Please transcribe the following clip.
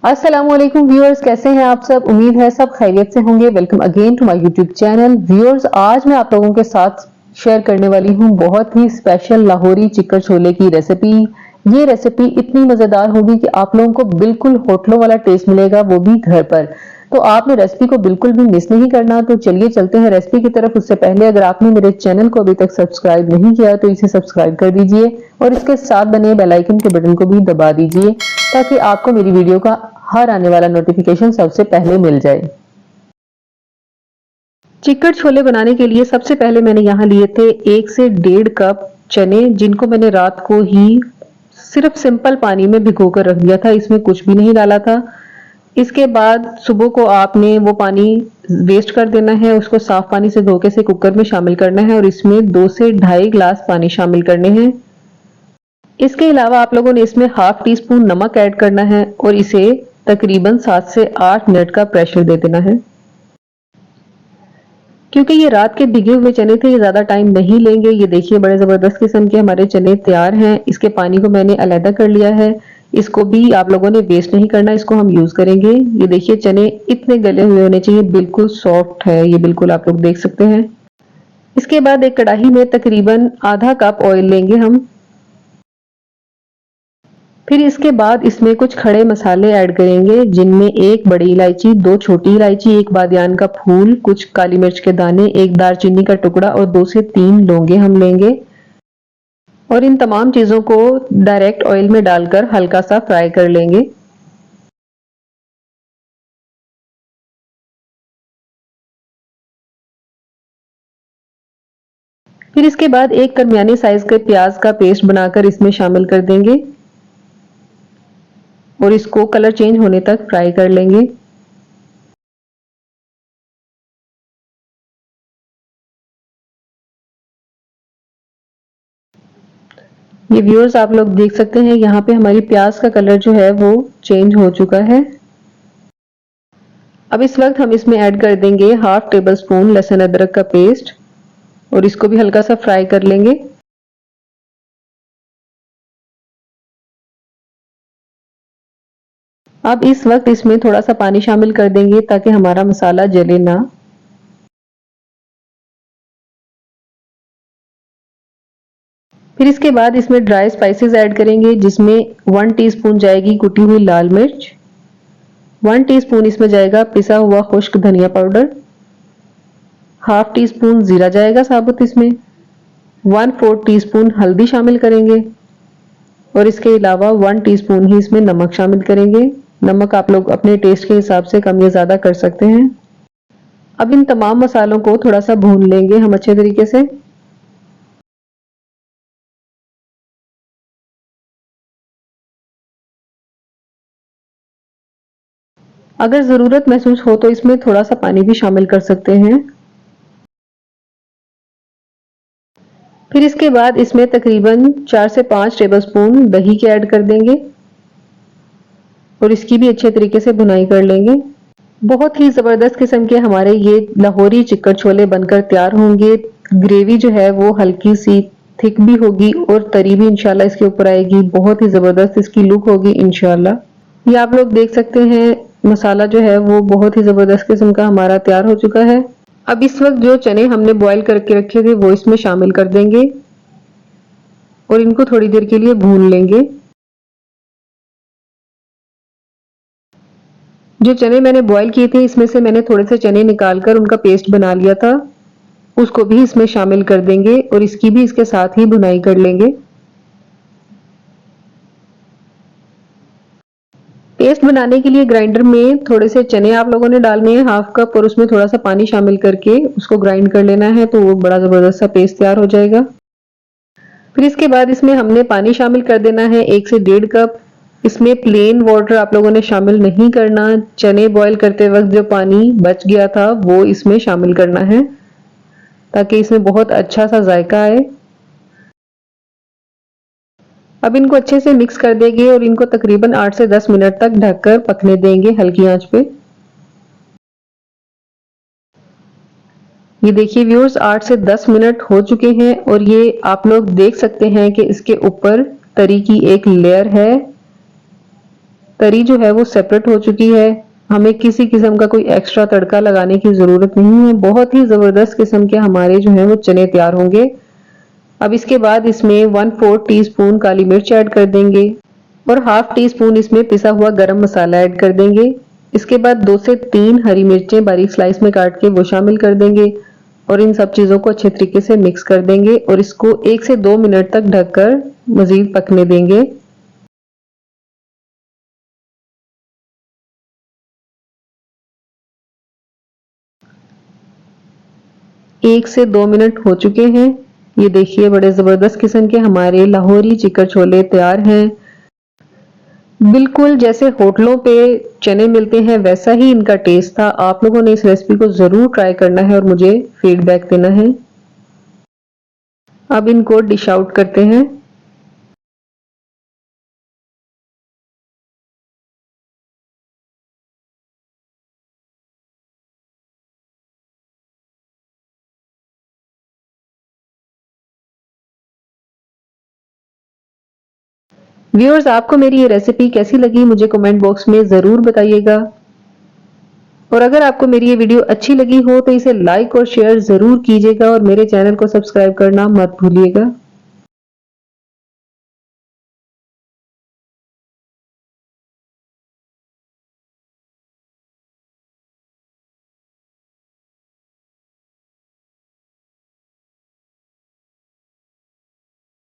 अस्सलामुअलैकुम व्यूअर्स, कैसे हैं आप सब। उम्मीद है सब खैरियत से होंगे। Welcome again to my YouTube channel. Viewers, आज मैं आप लोगों के साथ शेयर करने वाली हूं बहुत ही स्पेशल लाहौरी चिकन छोले की रेसिपी। ये रेसिपी इतनी मजेदार होगी कि आप लोगों को बिल्कुल होटलों वाला टेस्ट मिलेगा, वो भी घर पर। तो आपने रेसिपी को बिल्कुल भी मिस नहीं करना। तो चलिए चलते हैं रेसिपी की तरफ। उससे पहले अगर आपने मेरे चैनल को अभी तक सब्सक्राइब नहीं किया तो इसे सब्सक्राइब कर दीजिए और इसके साथ बने बेल आइकन के बटन को भी दबा दीजिए ताकि आपको मेरी वीडियो का हर आने वाला नोटिफिकेशन सबसे पहले मिल जाए। चिकन छोले बनाने के लिए सबसे पहले मैंने यहाँ लिए थे 1 से 1.5 कप चने, जिनको मैंने रात को ही सिर्फ सिंपल पानी में भिगोकर रख दिया था, इसमें कुछ भी नहीं डाला था। इसके बाद सुबह को आपने वो पानी वेस्ट कर देना है, उसको साफ पानी से धो के से कुकर में शामिल करना है और इसमें 2 से 2.5 गिलास पानी शामिल करने हैं। इसके अलावा आप लोगों ने इसमें हाफ टी स्पून नमक ऐड करना है और इसे तकरीबन 7 से 8 मिनट का प्रेशर दे देना है। क्योंकि ये रात के भिगे हुए चने थे, ये ज्यादा टाइम नहीं लेंगे। ये देखिए बड़े जबरदस्त किस्म के हमारे चने तैयार हैं। इसके पानी को मैंने अलहदा कर लिया है। इसको भी आप लोगों ने वेस्ट नहीं करना, इसको हम यूज करेंगे। ये देखिए चने इतने गले हुए होने चाहिए, बिल्कुल सॉफ्ट है ये, बिल्कुल आप लोग देख सकते हैं। इसके बाद एक कढ़ाई में तकरीबन आधा कप ऑयल लेंगे हम। फिर इसके बाद इसमें कुछ खड़े मसाले ऐड करेंगे, जिनमें 1 बड़ी इलायची, 2 छोटी इलायची, 1 बादियान का फूल, कुछ काली मिर्च के दाने, 1 दालचीनी का टुकड़ा और 2 से 3 लौंगे हम लेंगे और इन तमाम चीजों को डायरेक्ट ऑयल में डालकर हल्का सा फ्राई कर लेंगे। फिर इसके बाद एक दरमियाने साइज के प्याज का पेस्ट बनाकर इसमें शामिल कर देंगे और इसको कलर चेंज होने तक फ्राई कर लेंगे। ये व्यूअर्स आप लोग देख सकते हैं, यहाँ पे हमारी प्याज का कलर जो है वो चेंज हो चुका है। अब इस वक्त हम इसमें ऐड कर देंगे हाफ टेबल स्पून लहसुन अदरक का पेस्ट और इसको भी हल्का सा फ्राई कर लेंगे। अब इस वक्त इसमें थोड़ा सा पानी शामिल कर देंगे ताकि हमारा मसाला जले ना। फिर इसके बाद इसमें ड्राई स्पाइसेस ऐड करेंगे, जिसमें 1 टीस्पून जाएगी कुटी हुई लाल मिर्च, 1 टीस्पून इसमें जाएगा पिसा हुआ खुश्क धनिया पाउडर, हाफ टी स्पून जीरा जाएगा साबुत, इसमें 1/4 टीस्पून हल्दी शामिल करेंगे और इसके अलावा 1 टीस्पून ही इसमें नमक शामिल करेंगे। नमक आप लोग अपने टेस्ट के हिसाब से कम या ज्यादा कर सकते हैं। अब इन तमाम मसालों को थोड़ा सा भून लेंगे हम अच्छे तरीके से। अगर जरूरत महसूस हो तो इसमें थोड़ा सा पानी भी शामिल कर सकते हैं। फिर इसके बाद इसमें तकरीबन 4 से 5 टेबलस्पून दही के ऐड कर देंगे और इसकी भी अच्छे तरीके से भुनाई कर लेंगे। बहुत ही जबरदस्त किस्म के हमारे ये लाहौरी चिकन छोले बनकर तैयार होंगे। ग्रेवी जो है वो हल्की सी थिक भी होगी और तरी भी इंशाल्लाह इसके ऊपर आएगी। बहुत ही जबरदस्त इसकी लुक होगी इंशाल्लाह। ये आप लोग देख सकते हैं, मसाला जो है वो बहुत ही जबरदस्त किस्म का हमारा तैयार हो चुका है। अब इस वक्त जो चने हमने बॉईल करके रखे थे वो इसमें शामिल कर देंगे और इनको थोड़ी देर के लिए भून लेंगे। जो चने मैंने बॉईल किए थे इसमें से मैंने थोड़े से चने निकालकर उनका पेस्ट बना लिया था, उसको भी इसमें शामिल कर देंगे और इसकी भी इसके साथ ही भुनाई कर लेंगे। पेस्ट बनाने के लिए ग्राइंडर में थोड़े से चने आप लोगों ने डालने हैं, हाफ कप, और उसमें थोड़ा सा पानी शामिल करके उसको ग्राइंड कर लेना है, तो वो बड़ा जबरदस्त सा पेस्ट तैयार हो जाएगा। फिर इसके बाद इसमें हमने पानी शामिल कर देना है 1 से 1.5 कप। इसमें प्लेन वाटर आप लोगों ने शामिल नहीं करना। चने बॉईल करते वक्त जो पानी बच गया था वो इसमें शामिल करना है ताकि इसमें बहुत अच्छा सा जायका आए। अब इनको अच्छे से मिक्स कर देंगे और इनको तकरीबन 8 से 10 मिनट तक ढककर पकने देंगे हल्की आंच पे। ये देखिए व्यूअर्स, 8 से 10 मिनट हो चुके हैं और ये आप लोग देख सकते हैं कि इसके ऊपर तरी की एक लेयर है। तरी जो है वो सेपरेट हो चुकी है। हमें किसी किस्म का कोई एक्स्ट्रा तड़का लगाने की जरूरत नहीं है। बहुत ही जबरदस्त किस्म के हमारे जो है वो चने तैयार होंगे। अब इसके बाद इसमें 1/4 टीस्पून काली मिर्च ऐड कर देंगे और हाफ टी स्पून इसमें पिसा हुआ गरम मसाला ऐड कर देंगे। इसके बाद 2 से 3 हरी मिर्चें बारीक स्लाइस में काट के वो शामिल कर देंगे और इन सब चीजों को अच्छे तरीके से मिक्स कर देंगे और इसको 1 से 2 मिनट तक ढककर मजीद पकने देंगे। 1 से 2 मिनट हो चुके हैं। ये देखिए बड़े जबरदस्त किस्म के हमारे लाहौरी चिकन छोले तैयार हैं। बिल्कुल जैसे होटलों पे चने मिलते हैं वैसा ही इनका टेस्ट था। आप लोगों ने इस रेसिपी को जरूर ट्राई करना है और मुझे फीडबैक देना है। अब इनको डिश आउट करते हैं। व्यूअर्स, आपको मेरी ये रेसिपी कैसी लगी मुझे कमेंट बॉक्स में जरूर बताइएगा और अगर आपको मेरी ये वीडियो अच्छी लगी हो तो इसे लाइक और शेयर जरूर कीजिएगा और मेरे चैनल को सब्सक्राइब करना मत भूलिएगा।